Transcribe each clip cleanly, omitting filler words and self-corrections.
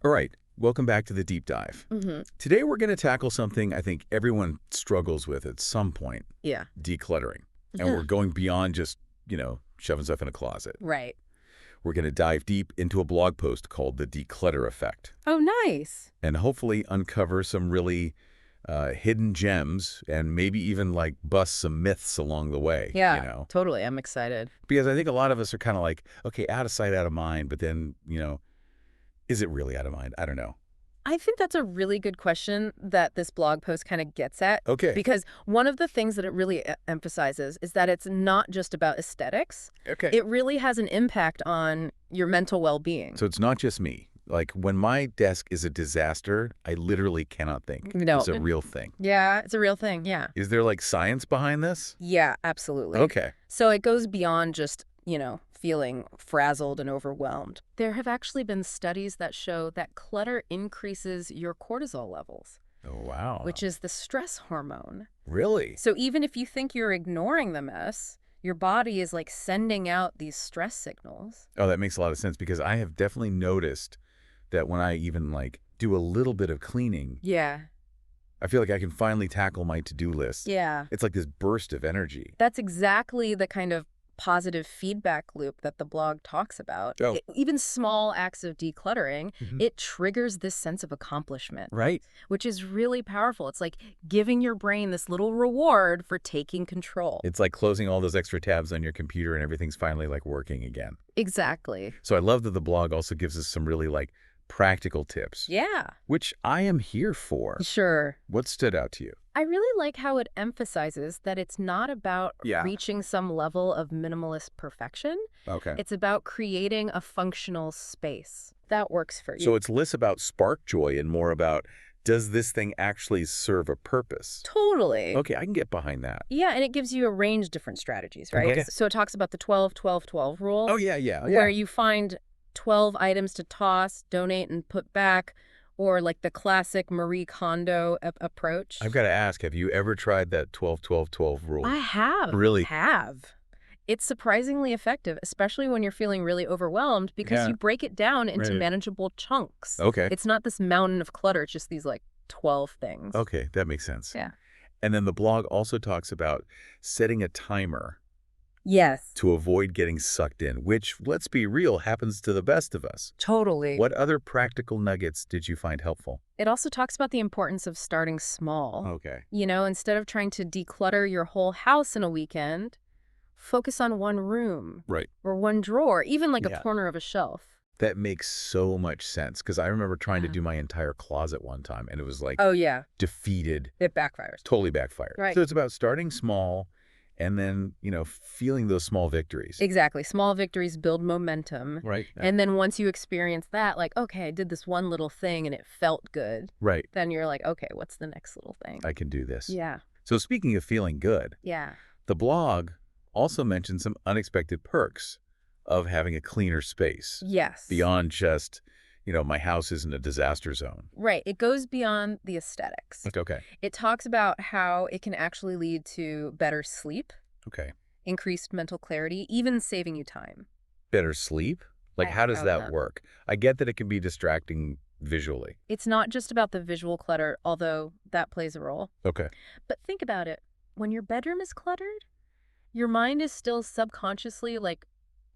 All right, welcome back to the deep dive. Hmm. Today we're going to tackle something I think everyone struggles with at some point, Yeah. decluttering. And Yeah. we're going beyond just, shoving stuff in a closet. Right. We're going to dive deep into a blog post called The Declutter Effect Oh, nice. and hopefully uncover some really hidden gems and maybe even like bust some myths along the way, Yeah, totally. I'm excited. Because I think a lot of us are kind of like, okay, out of sight, out of mind, but then, is it really out of mind? I don't know. I think that's a really good question that this blog post kind of gets at. Okay. Because one of the things that it really emphasizes is that it's not just about aesthetics. Okay. It really has an impact on your mental well-being. So it's not just me. Like when my desk is a disaster, I literally cannot think. No. It's a real thing. Yeah, it's a real thing. Yeah. Is there like science behind this? Yeah, absolutely. Okay. So it goes beyond just, feeling frazzled and overwhelmed. There have actually been studies that show that clutter increases your cortisol levels, Oh, wow. which is the stress hormone. Really? So even if you think you're ignoring the mess, your body is like sending out these stress signals. Oh, that makes a lot of sense because I have definitely noticed that when I even like do a little bit of cleaning, Yeah. I feel like I can finally tackle my to-do list. Yeah. It's like this burst of energy. That's exactly the kind of positive feedback loop that the blog talks about. Oh. Even small acts of decluttering, Mhm. it triggers this sense of accomplishment, Right? which is really powerful. It's like giving your brain this little reward for taking control. It's like closing all those extra tabs on your computer and everything's finally like working again. Exactly. So I love that the blog also gives us some really like practical tips, Yeah. which I am here for. Sure. What stood out to you? I really like how it emphasizes that it's not about Yeah. reaching some level of minimalist perfection. Okay. It's about creating a functional space that works for you. So it's less about spark joy and more about, does this thing actually serve a purpose? Totally. Okay, I can get behind that. Yeah, and it gives you a range of different strategies, right? Okay. So it talks about the 12-12-12 rule. Oh, yeah. Where you find 12 items to toss, donate, and put back, or like the classic Marie Kondo approach. I've got to ask, have you ever tried that 12-12-12 rule? I have. Really? Have. It's surprisingly effective, especially when you're feeling really overwhelmed because Yeah. you break it down into Right. manageable chunks. Okay. It's not this mountain of clutter. It's just these like 12 things. Okay, that makes sense. Yeah. And then the blog also talks about setting a timer Yes. to avoid getting sucked in, which, let's be real, happens to the best of us. Totally. What other practical nuggets did you find helpful? It also talks about the importance of starting small. Okay. Instead of trying to declutter your whole house in a weekend, focus on one room Right. or one drawer, even like Yeah. a corner of a shelf. That makes so much sense because I remember trying to Yeah. do my entire closet one time and it was like Oh, yeah. defeated, It backfires. totally backfired. Right. So it's about starting small and then, feeling those small victories. Exactly. Small victories build momentum. Right. And then once you experience that, like, okay, I did this one little thing and it felt good, Right. then you're like, okay, what's the next little thing? I can do this. Yeah. So speaking of feeling good, Yeah. the blog also mentions some unexpected perks of having a cleaner space Yes. beyond just, my house isn't a disaster zone. Right. It goes beyond the aesthetics. Okay. It talks about how it can actually lead to better sleep, Okay. increased mental clarity, even saving you time. Better sleep? Like, how does that Uh-huh. work? I get that it can be distracting visually. It's not just about the visual clutter, although that plays a role. Okay. But think about it. When your bedroom is cluttered, your mind is still subconsciously like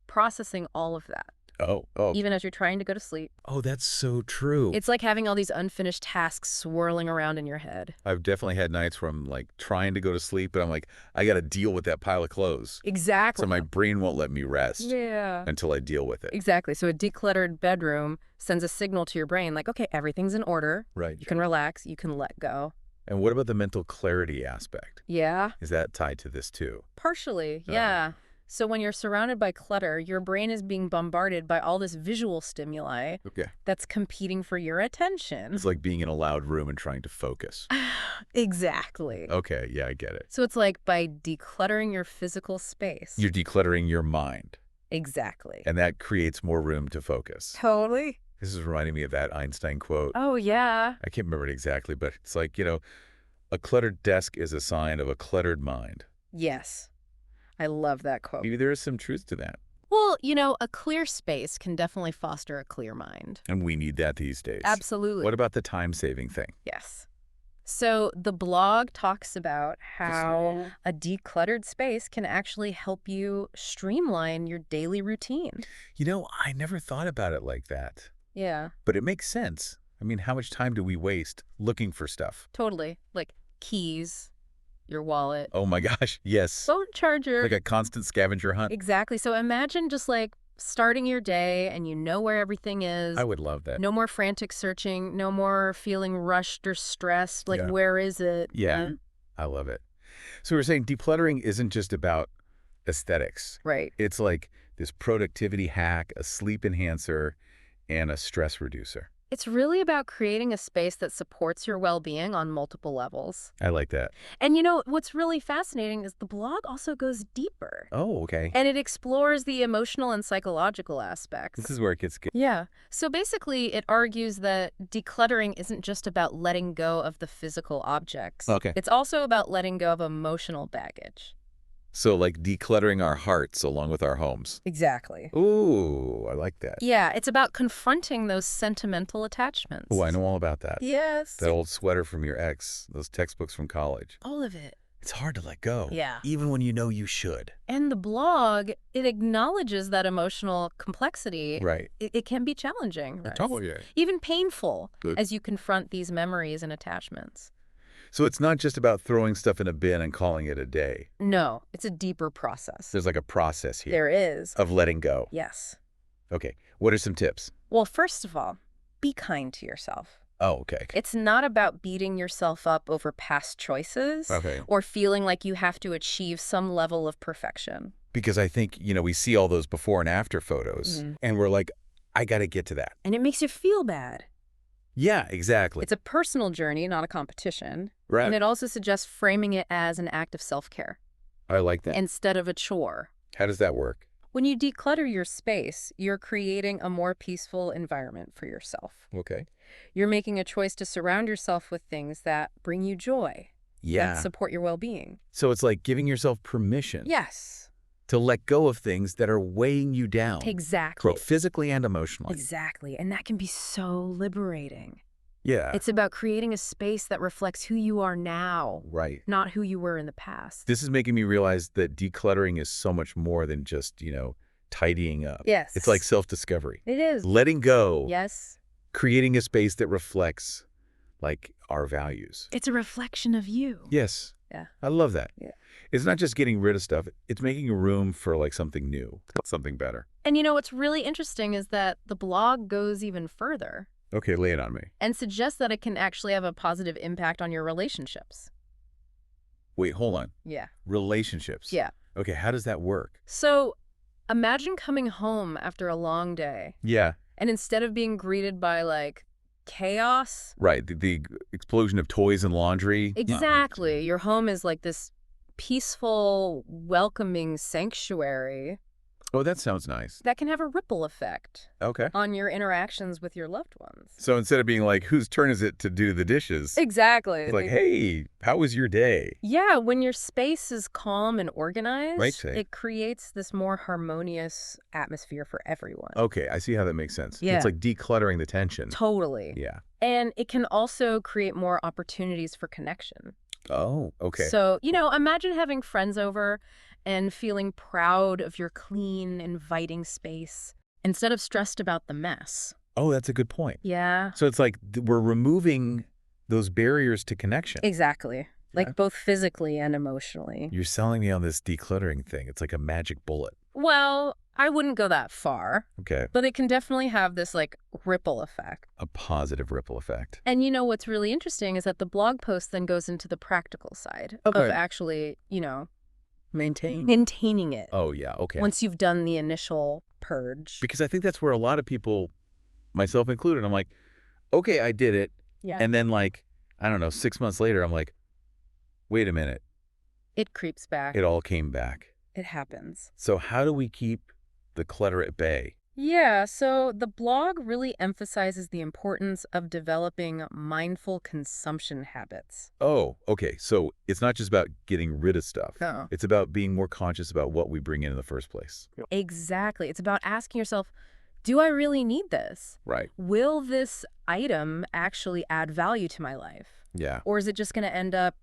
processing all of that, Oh. even as you're trying to go to sleep. Oh, that's so true. It's like having all these unfinished tasks swirling around in your head. I've definitely had nights where I'm like trying to go to sleep, but I'm like, I got to deal with that pile of clothes. Exactly. So my brain won't let me rest Yeah. until I deal with it. Exactly. So a decluttered bedroom sends a signal to your brain like, okay, everything's in order. Right. You can relax. You can let go. And what about the mental clarity aspect? Yeah. Is that tied to this too? Partially. Oh. Yeah. So when you're surrounded by clutter, your brain is being bombarded by all this visual stimuli Okay. that's competing for your attention. It's like being in a loud room and trying to focus. Exactly. Okay, yeah, I get it. So it's like by decluttering your physical space. You're decluttering your mind, Exactly. and that creates more room to focus. Totally. This is reminding me of that Einstein quote. Oh, yeah. I can't remember it exactly, but it's like, a cluttered desk is a sign of a cluttered mind. Yes. I love that quote. Maybe there is some truth to that. Well, a clear space can definitely foster a clear mind. And we need that these days. Absolutely. What about the time-saving thing? Yes. So the blog talks about how a decluttered space can actually help you streamline your daily routine. I never thought about it like that. Yeah, But it makes sense. I mean, how much time do we waste looking for stuff? totally. Like keys, your wallet, Oh my gosh, yes. phone charger. Like a constant scavenger hunt. Exactly. So imagine just like starting your day and you know where everything is. I would love that. No more frantic searching, no more feeling rushed or stressed. Like, Yeah. where is it? Yeah, I love it. So we're saying decluttering isn't just about aesthetics. Right. It's like this productivity hack, a sleep enhancer, and a stress reducer. It's really about creating a space that supports your well-being on multiple levels. I like that. And what's really fascinating is the blog also goes deeper. Oh, okay. And it explores the emotional and psychological aspects. This is where it gets good. Yeah. So basically, it argues that decluttering isn't just about letting go of the physical objects. Okay. It's also about letting go of emotional baggage. So like decluttering our hearts along with our homes. Exactly. Ooh, I like that. Yeah, it's about confronting those sentimental attachments. Oh, I know all about that. Yes. That old sweater from your ex, those textbooks from college. All of it. It's hard to let go. Yeah. Even when you know you should. And the blog, it acknowledges that emotional complexity. Right. It can be challenging. Right? Totally. Even painful Good. as you confront these memories and attachments. So it's not just about throwing stuff in a bin and calling it a day. No, it's a deeper process. There's like a process here. There is. Of letting go. Yes. Okay. What are some tips? Well, first of all, be kind to yourself. Oh, okay. It's not about beating yourself up over past choices or feeling like you have to achieve some level of perfection. Because I think, we see all those before and after photos and we're like, I got to get to that. And it makes you feel bad. Yeah, exactly. It's a personal journey, not a competition. Right. And it also suggests framing it as an act of self-care I like that. instead of a chore. How does that work? When you declutter your space, you're creating a more peaceful environment for yourself. Okay. You're making a choice to surround yourself with things that bring you joy, Yeah. that support your well-being. So it's like giving yourself permission Yes, to let go of things that are weighing you down. exactly. Both physically and emotionally. Exactly. And that can be so liberating. Yeah. It's about creating a space that reflects who you are now, Right. not who you were in the past. This is making me realize that decluttering is so much more than just, tidying up. Yes. It's like self-discovery. It is. Letting go. Yes. Creating a space that reflects, like, our values. It's a reflection of you. Yes. Yeah. I love that. Yeah. It's not just getting rid of stuff. It's making room for, like, something new, something better. And what's really interesting is that the blog goes even further Okay, lay it on me. and suggests that it can actually have a positive impact on your relationships. Wait, hold on. Yeah. Relationships. Yeah. Okay, how does that work? So imagine coming home after a long day, Yeah. and instead of being greeted by like chaos, Right, the explosion of toys and laundry. exactly, your home is like this peaceful, welcoming sanctuary Oh, that sounds nice. that can have a ripple effect Okay. on your interactions with your loved ones. So instead of being like, whose turn is it to do the dishes? Exactly. It's like, hey, how was your day? Yeah, when your space is calm and organized, Right. it creates this more harmonious atmosphere for everyone. Okay, I see how that makes sense. Yeah. It's like decluttering the tension. Totally. Yeah. And it can also create more opportunities for connection. Oh, okay. So, imagine having friends over and feeling proud of your clean, inviting space instead of stressed about the mess. Oh, that's a good point. Yeah. So it's like we're removing those barriers to connection. Exactly. Like Yeah. both physically and emotionally. You're selling me on this decluttering thing. It's like a magic bullet. Well, I wouldn't go that far, Okay. but it can definitely have this like ripple effect. A positive ripple effect. And what's really interesting is that the blog post then goes into the practical side of Okay. actually, maintaining it Oh, yeah. Okay. once you've done the initial purge. Because I think that's where a lot of people, myself included, I'm like, okay, I did it. Yeah. And then like, I don't know, 6 months later, I'm like, wait a minute. It creeps back. It all came back. It happens. So how do we keep the clutter at bay? Yeah, so the blog really emphasizes the importance of developing mindful consumption habits. Oh, okay. So it's not just about getting rid of stuff. No. It's about being more conscious about what we bring in the first place. Yep. Exactly. It's about asking yourself, do I really need this? Right. Will this item actually add value to my life? Yeah. Or is it just going to end up,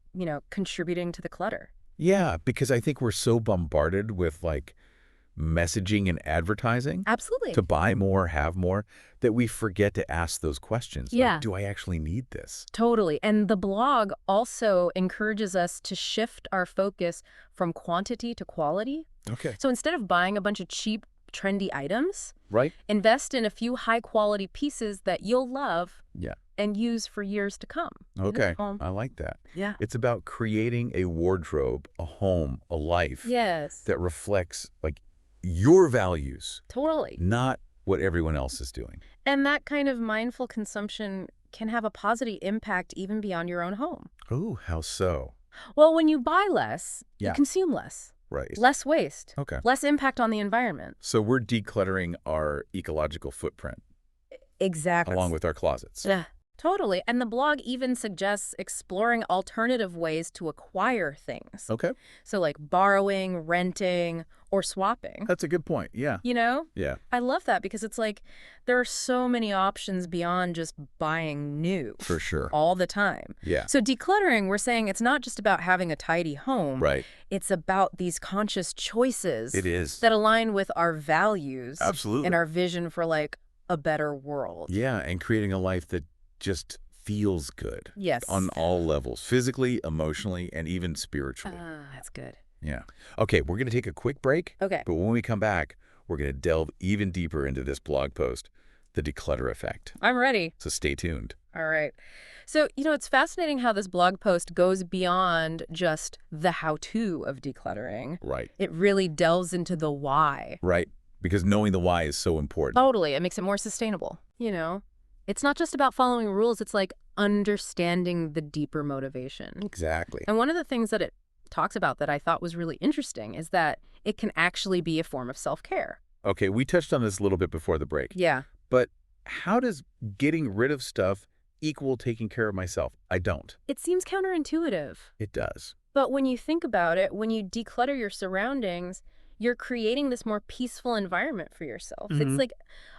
contributing to the clutter? Yeah, because I think we're so bombarded with like messaging and advertising Absolutely. to buy more, have more, that we forget to ask those questions. Yeah. Like, do I actually need this? Totally. And the blog also encourages us to shift our focus from quantity to quality. Okay. So instead of buying a bunch of cheap, trendy items, Right? invest in a few high-quality pieces that you'll love Yeah. and use for years to come. Okay. Home. I like that. Yeah. It's about creating a wardrobe, a home, a life Yes. that reflects like your values, Totally. not what everyone else is doing. And that kind of mindful consumption can have a positive impact even beyond your own home. Oh, how so? Well, when you buy less, you Yeah. consume less. Right. Less waste. Okay. Less impact on the environment. So we're decluttering our ecological footprint Exactly. along with our closets. Yeah, totally. And the blog even suggests exploring alternative ways to acquire things. Okay. So like borrowing, renting, or swapping. That's a good point. Yeah. Yeah. I love that because it's like there are so many options beyond just buying new For sure. all the time. Yeah. So decluttering, we're saying it's not just about having a tidy home. Right. It's about these conscious choices It is. that align with our values Absolutely. and our vision for like a better world. Yeah, and creating a life that just feels good. Yes. On all levels, physically, emotionally, and even spiritually. That's good. Yeah. Okay, we're going to take a quick break. Okay. But when we come back, we're going to delve even deeper into this blog post, The Declutter Effect. I'm ready. So stay tuned. All right. So, it's fascinating how this blog post goes beyond just the how-to of decluttering. Right. It really delves into the why. Right. Because knowing the why is so important. Totally. It makes it more sustainable. It's not just about following rules. It's like understanding the deeper motivation. Exactly. And one of the things that it talks about that I thought was really interesting is that it can actually be a form of self-care. Okay, we touched on this a little bit before the break. Yeah. But how does getting rid of stuff equal taking care of myself? I don't. It seems counterintuitive. It does. But when you think about it, when you declutter your surroundings, you're creating this more peaceful environment for yourself. Mhm. It's like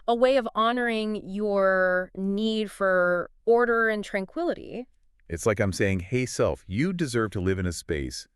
a way of honoring your need for order and tranquility. It's like I'm saying, hey, self, you deserve to live in a space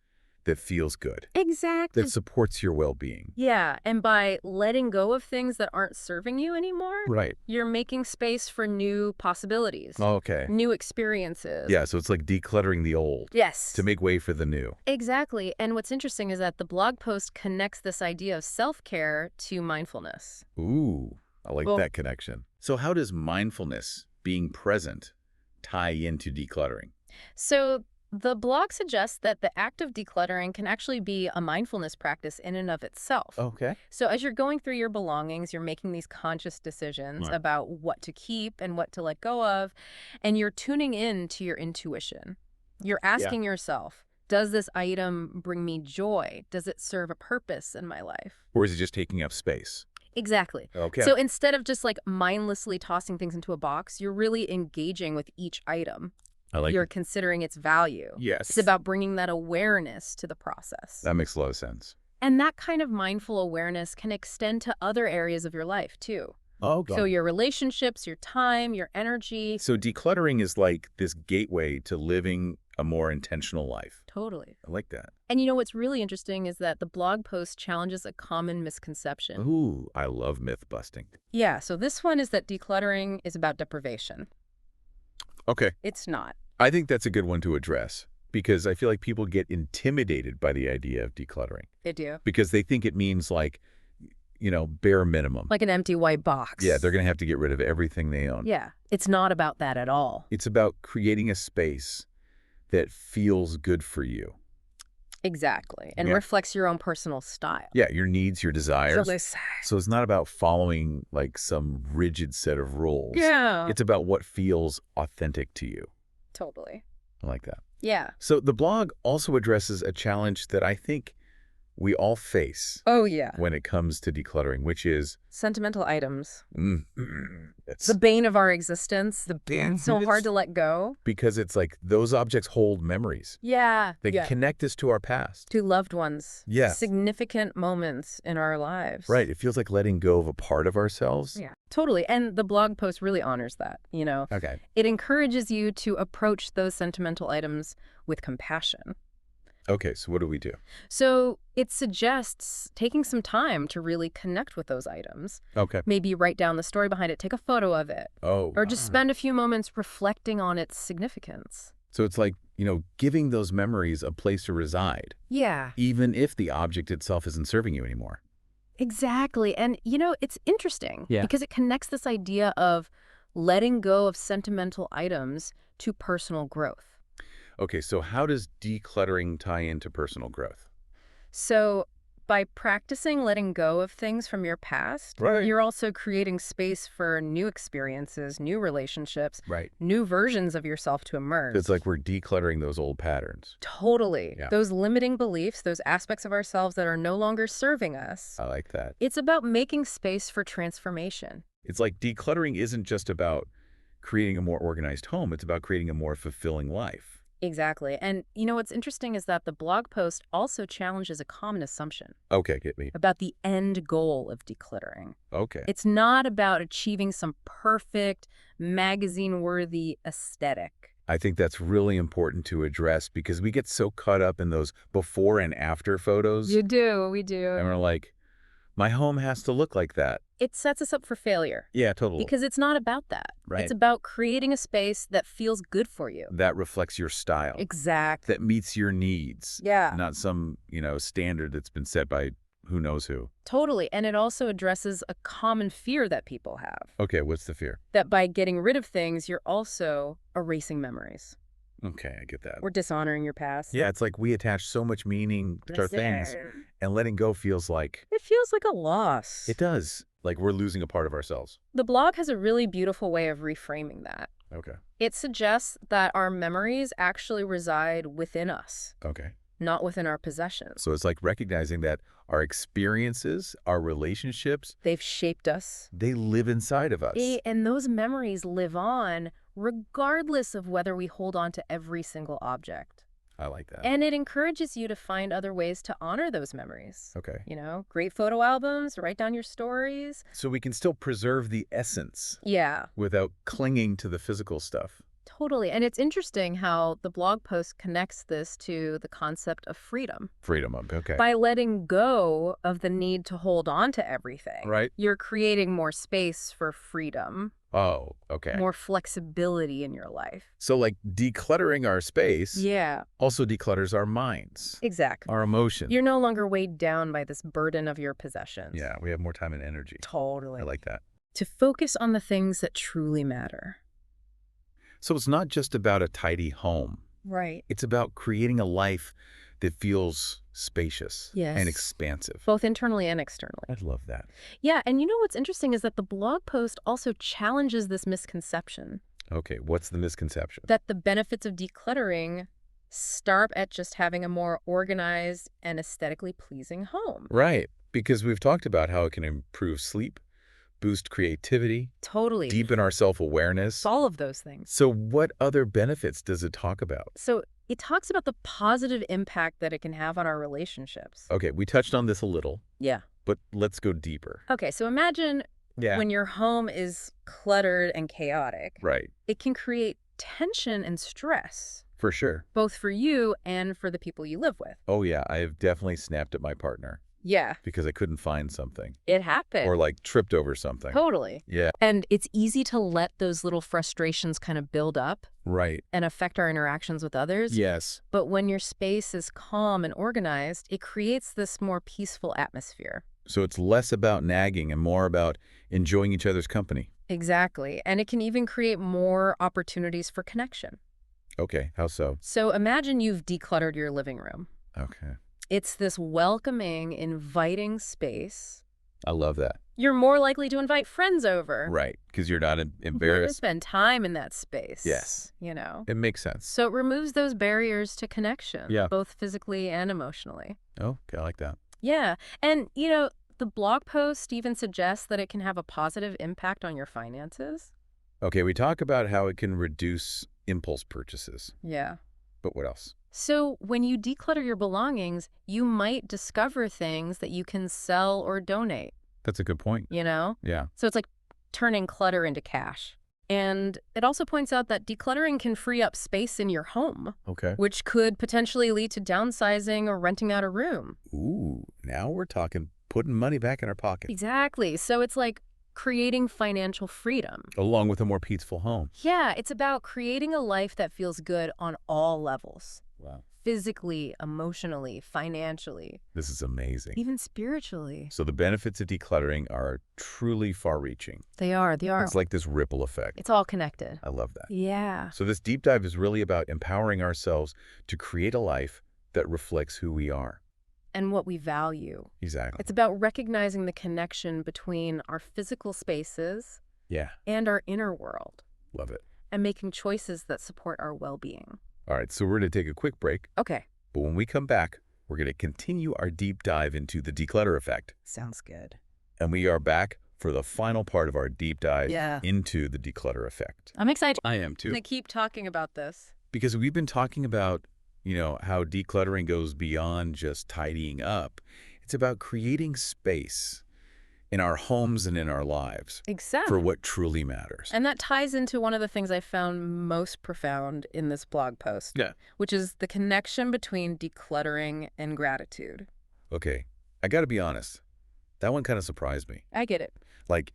that feels good, Exactly. that supports your well-being. Yeah, and by letting go of things that aren't serving you anymore, Right. you're making space for new possibilities, Okay. new experiences. Yeah, so it's like decluttering the old Yes. to make way for the new. Exactly. And what's interesting is that the blog post connects this idea of self-care to mindfulness. Ooh, I like Well- that connection. So how does mindfulness, being present, tie into decluttering? So the blog suggests that the act of decluttering can actually be a mindfulness practice in and of itself. Okay. So as you're going through your belongings, you're making these conscious decisions Right. about what to keep and what to let go of, and you're tuning in to your intuition. You're asking yourself, does this item bring me joy? Does it serve a purpose in my life? Or is it just taking up space? Exactly. Okay. So instead of just like mindlessly tossing things into a box, you're really engaging with each item. I like You're it. considering its value. Yes. It's about bringing that awareness to the process. That makes a lot of sense. And that kind of mindful awareness can extend to other areas of your life, too. Okay. So your relationships, your time, your energy. So decluttering is like this gateway to living a more intentional life. Totally. I like that. And what's really interesting is that the blog post challenges a common misconception. Ooh, I love myth busting. Yeah, so this one is that decluttering is about deprivation. Okay. It's not. I think that's a good one to address because I feel like people get intimidated by the idea of decluttering They do. because they think it means like, bare minimum. Like an empty white box. Yeah, they're going to have to get rid of everything they own. Yeah, it's not about that at all. It's about creating a space that feels good for you. Exactly. And Yeah. reflects your own personal style. Yeah, your needs, your desires. So So it's not about following like some rigid set of rules. yeah. It's about what feels authentic to you. Totally. I like that. Yeah. So the blog also addresses a challenge that I think we all face Oh, yeah. when it comes to decluttering, which is Sentimental items. it's The bane of our existence. the band. So hard to let go. Because it's like those objects hold memories. Yeah. They Yeah. connect us to our past. To loved ones. Yes. Significant moments in our lives. Right. It feels like letting go of a part of ourselves. Yeah, totally. And the blog post really honors that, you know. Okay. It encourages you to approach those sentimental items with compassion. Okay, so what do we do? So it suggests taking some time to really connect with those items. Okay. Maybe write down the story behind it, take a photo of it, Oh. or just spend a few moments reflecting on its significance. So it's like, giving those memories a place to reside, Yeah, even if the object itself isn't serving you anymore. exactly. And, it's interesting Yeah. because it connects this idea of letting go of sentimental items to personal growth. Okay, so how does decluttering tie into personal growth? So by practicing letting go of things from your past, Right. you're also creating space for new experiences, new relationships, Right. new versions of yourself to emerge. It's like we're decluttering those old patterns. Totally. Yeah. Those limiting beliefs, those aspects of ourselves that are no longer serving us. I like that. It's about making space for transformation. It's like decluttering isn't just about creating a more organized home. It's about creating a more fulfilling life. Exactly. And what's interesting is that the blog post also challenges a common assumption Okay, get me. about the end goal of decluttering. Okay. It's not about achieving some perfect, magazine-worthy aesthetic. I think that's really important to address because we get so caught up in those before and after photos. You do, we do. And we're like, my home has to look like that. It sets us up for failure Yeah, totally. because it's not about that. Right. It's about creating a space that feels good for you. That reflects your style. Exactly. That meets your needs. Yeah. Not some, standard that's been set by who knows who. Totally. And it also addresses a common fear that people have. Okay, what's the fear? That by getting rid of things, you're also erasing memories. Okay, I get that. Or dishonoring your past. Yeah, it's like we attach so much meaning to our things, and letting go feels like... It feels like a loss. It does. Like we're losing a part of ourselves. The blog has a really beautiful way of reframing that. Okay. It suggests that our memories actually reside within us, Okay. not within our possessions. So it's like recognizing that our experiences, our relationships, They've shaped us. they live inside of us. And those memories live on regardless of whether we hold on to every single object. I like that. And it encourages you to find other ways to honor those memories. Okay. Great photo albums, write down your stories. So we can still preserve the essence Yeah, without clinging to the physical stuff. totally. And it's interesting how the blog post connects this to the concept of freedom. Freedom of, okay. By letting go of the need to hold on to everything, Right. you're creating more space for freedom, Oh, okay. more flexibility in your life. So like decluttering our space Yeah, also declutters our minds, exactly. our emotions. You're no longer weighed down by this burden of your possessions. Yeah, we have more time and energy. Totally. I like that. To focus on the things that truly matter. So it's not just about a tidy home. Right. It's about creating a life that feels spacious Yes. and expansive. Both internally and externally. I love that. Yeah, and what's interesting is that the blog post also challenges this misconception Okay, what's the misconception? that the benefits of decluttering start at just having a more organized and aesthetically pleasing home. Right, because we've talked about how it can improve sleep, boost creativity, Totally. deepen our self-awareness. It's all of those things. So what other benefits does it talk about? So it talks about the positive impact that it can have on our relationships. Okay, we touched on this a little, Yeah. but let's go deeper. Okay, so imagine Yeah. when your home is cluttered and chaotic. Right, It can create tension and stress, for sure. both for you and for the people you live with. Oh yeah, I have definitely snapped at my partner Yeah, because I couldn't find something it happened. or like tripped over something. Totally. Yeah, And it's easy to let those little frustrations kind of build up right. and affect our interactions with others. Yes. But when your space is calm and organized, it creates this more peaceful atmosphere. So it's less about nagging and more about enjoying each other's company. Exactly. And it can even create more opportunities for connection. Okay, how so? So imagine you've decluttered your living room. Okay. It's this welcoming, inviting space. I love that. You're more likely to invite friends over. Right, because you're not You're going to embarrassed. spend time in that space. Yes. It makes sense. So it removes those barriers to connection, Yeah. both physically and emotionally. Oh, okay, I like that. Yeah. And, the blog post even suggests that it can have a positive impact on your finances. Okay, we talk about how it can reduce impulse purchases. Yeah. But what else? So when you declutter your belongings, you might discover things that you can sell or donate, That's a good point. you know? Yeah. So it's like turning clutter into cash. And it also points out that decluttering can free up space in your home, Okay. which could potentially lead to downsizing or renting out a room. Ooh, now we're talking putting money back in our pocket, Exactly. So it's like creating financial freedom. along with a more peaceful home. Yeah, it's about creating a life that feels good on all levels. Wow. Physically, emotionally, financially, This is amazing. even spiritually. So the benefits of decluttering are truly far-reaching. They are. It's like this ripple effect. It's all connected. I love that. Yeah. So this deep dive is really about empowering ourselves to create a life that reflects who we are. And what we value. Exactly. It's about recognizing the connection between our physical spaces Yeah, and our inner world love it. and making choices that support our well-being. All right, so we're going to take a quick break, Okay. but when we come back, we're going to continue our deep dive into the declutter effect. Sounds good. And we are back for the final part of our deep dive Yeah. into the declutter effect. I'm excited. I am too. To keep talking about this. Because we've been talking about, how decluttering goes beyond just tidying up. It's about creating space in our homes and in our lives Exactly. for what truly matters. And that ties into one of the things I found most profound in this blog post. Yeah. Which is the connection between decluttering and gratitude. Okay, I got to be honest. That one kind of surprised me. I get it. Like,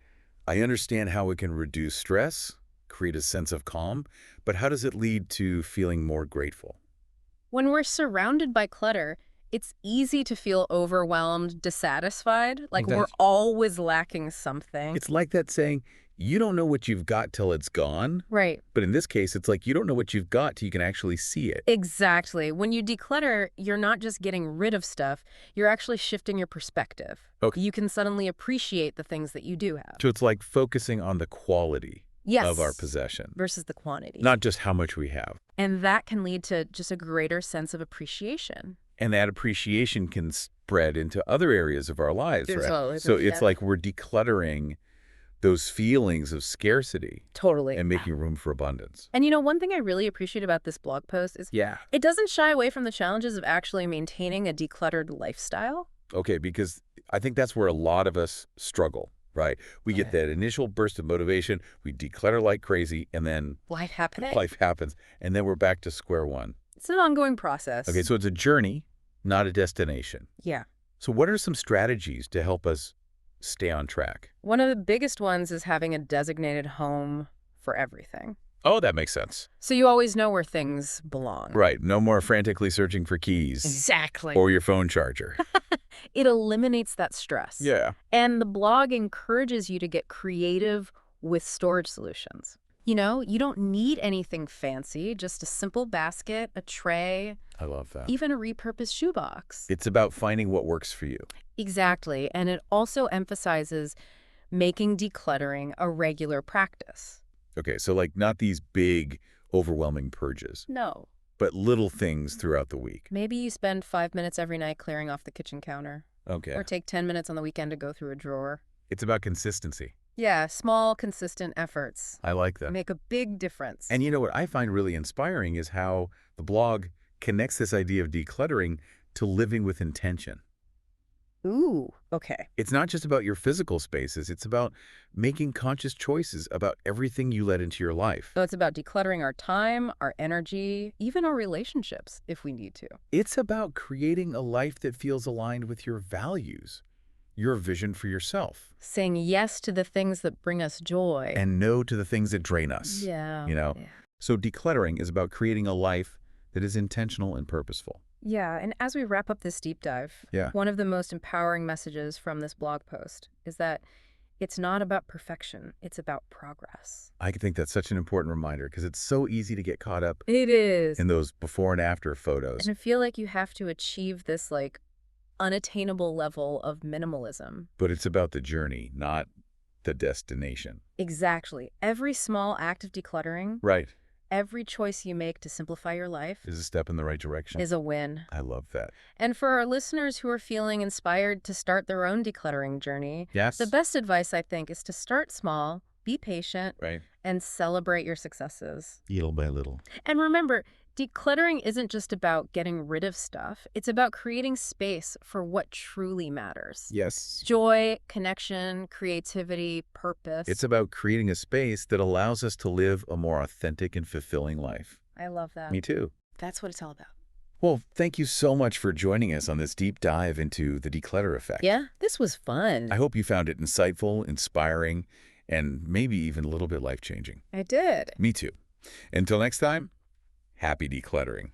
I understand how it can reduce stress, create a sense of calm, but how does it lead to feeling more grateful? When we're surrounded by clutter, it's easy to feel overwhelmed, dissatisfied, like we're That's- always lacking something. It's like that saying, you don't know what you've got till it's gone. Right. But in this case, it's like you don't know what you've got till you can actually see it. Exactly. When you declutter, you're not just getting rid of stuff, you're actually shifting your perspective. Okay. You can suddenly appreciate the things that you do have. So it's like focusing on the quality Yes. of our possession, Versus the quantity. not just how much we have. And that can lead to just a greater sense of appreciation. And that appreciation can spread into other areas of our lives, right? Totally. So it's Yeah. like we're decluttering those feelings of scarcity Totally. and making room for abundance. And one thing I really appreciate about this blog post is Yeah. it doesn't shy away from the challenges of actually maintaining a decluttered lifestyle. Okay, because I think that's where a lot of us struggle, right? We get that initial burst of motivation, we declutter like crazy, and then Life happening. life happens, and then we're back to square one. It's an ongoing process. Okay, so it's a journey, not a destination. Yeah. So what are some strategies to help us stay on track? One of the biggest ones is having a designated home for everything. Oh, that makes sense. So you always know where things belong. Right, no more frantically searching for keys Exactly. or your phone charger. It eliminates that stress. Yeah. And the blog encourages you to get creative with storage solutions. You don't need anything fancy, just a simple basket, a tray, I love that. even a repurposed shoebox. It's about finding what works for you. Exactly. And it also emphasizes making decluttering a regular practice. Okay, so like not these big, overwhelming purges, No. but little things throughout the week. Maybe you spend 5 minutes every night clearing off the kitchen counter. Okay. Or take 10 minutes on the weekend to go through a drawer. It's about consistency. Yeah, small, consistent efforts I like that. make a big difference. And you know what I find really inspiring is how the blog connects this idea of decluttering to living with intention. Ooh, okay. It's not just about your physical spaces. It's about making conscious choices about everything you let into your life. So it's about decluttering our time, our energy, even our relationships, if we need to. It's about creating a life that feels aligned with your values, your vision for yourself, Saying yes to the things that bring us joy. and no to the things that drain us. Yeah. Yeah. So decluttering is about creating a life that is intentional and purposeful. Yeah, and as we wrap up this deep dive, Yeah. one of the most empowering messages from this blog post is that it's not about perfection, it's about progress. I think that's such an important reminder because it's so easy to get caught up It is. in those before and after photos. And I feel like you have to achieve this unattainable level of minimalism. But it's about the journey, not the destination. Exactly. Every small act of decluttering, Right. every choice you make to simplify your life Is a step in the right direction. is a win. I love that. And for our listeners who are feeling inspired to start their own decluttering journey, the Yes. best advice, I think, is to start small, be patient, Right. and celebrate your successes. Little by little. And remember, decluttering isn't just about getting rid of stuff. It's about creating space for what truly matters. Yes. Joy, connection, creativity, It's purpose. about creating a space that allows us to live a more authentic and fulfilling life. I love that. Me too. That's what it's all about. Well, thank you so much for joining us on this deep dive into the Declutter Effect. Yeah, this was fun. I hope you found it insightful, inspiring, and maybe even a little bit life-changing. I did. Me too. Until next time, happy decluttering.